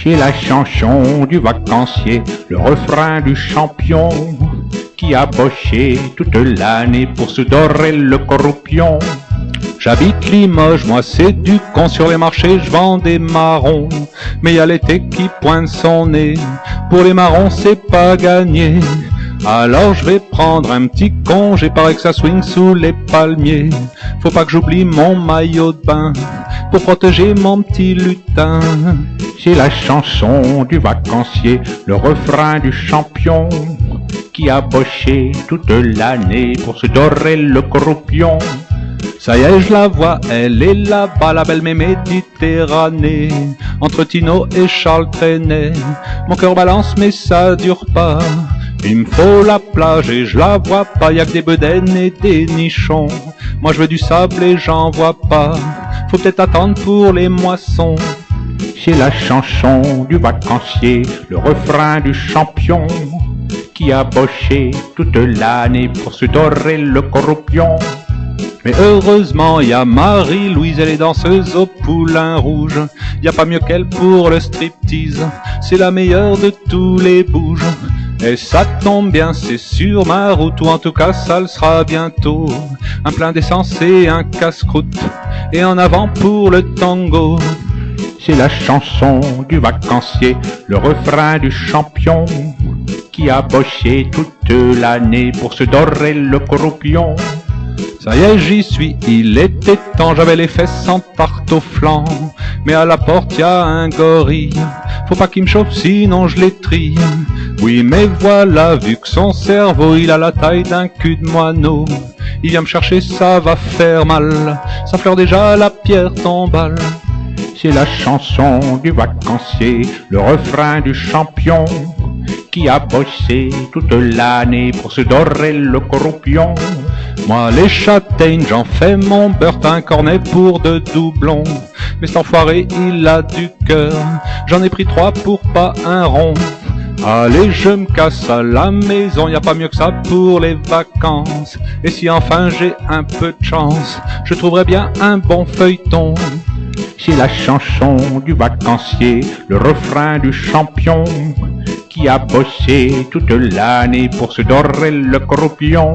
J'ai la chanson du vacancier, le refrain du champion, qui a bossé toute l'année pour se dorer le corroupion. J'habite Limoges, moi c'est du con, sur les marchés je vends des marrons, mais y a l'été qui pointe son nez, pour les marrons c'est pas gagné. Alors je vais prendre un petit congé, paraît que ça swing sous les palmiers. Faut pas que j'oublie mon maillot de bain, pour protéger mon petit lutin. J'ai la chanson du vacancier, le refrain du champion, qui a bossé toute l'année pour se dorer le corroupion. Ça y est, je la vois, elle est là-bas, la belle Méditerranée, entre Tino et Charles Trenet. Mon cœur balance mais ça dure pas, il me faut la plage et je la vois pas, y'a que des bedaines et des nichons. Moi je veux du sable et j'en vois pas, faut peut-être attendre pour les moissons. J'ai la chanson du vacancier, le refrain du champion, qui a bossé toute l'année pour se dorer le corroupion. Mais heureusement y a Marie-Louise, elle est danseuse au Poulain Rouge. Y a pas mieux qu'elle pour le striptease, c'est la meilleure de tous les bouges. Et ça tombe bien, c'est sur ma route, ou en tout cas ça le sera bientôt. Un plein d'essence et un casse-croûte, et en avant pour le tango. C'est la chanson du vacancier, le refrain du champion, qui a bossé toute l'année pour se dorer le corroupion. Ça y est, j'y suis, il était temps, j'avais les fesses en tarte au flanc, mais à la porte y a un gorille, faut pas qu'il me chauffe sinon je l'étrille. Oui mais voilà, vu que son cerveau il a la taille d'un cul de moineau, il vient me chercher, ça va faire mal, ça fleure déjà la pierre tombale. C'est la chanson du vacancier, le refrain du champion, qui a bossé toute l'année pour se dorer le corroupion. Moi les châtaignes, j'en fais mon beurre, un cornet pour de doublons. Mais cet enfoiré, il a du cœur, j'en ai pris 3 pour pas un rond. Allez, je me casse à la maison, y a pas mieux que ça pour les vacances. Et si enfin j'ai un peu de chance, je trouverai bien un bon feuilleton. C'est la chanson du vacancier, le refrain du champion, qui a bossé toute l'année pour se dorer le corroupion.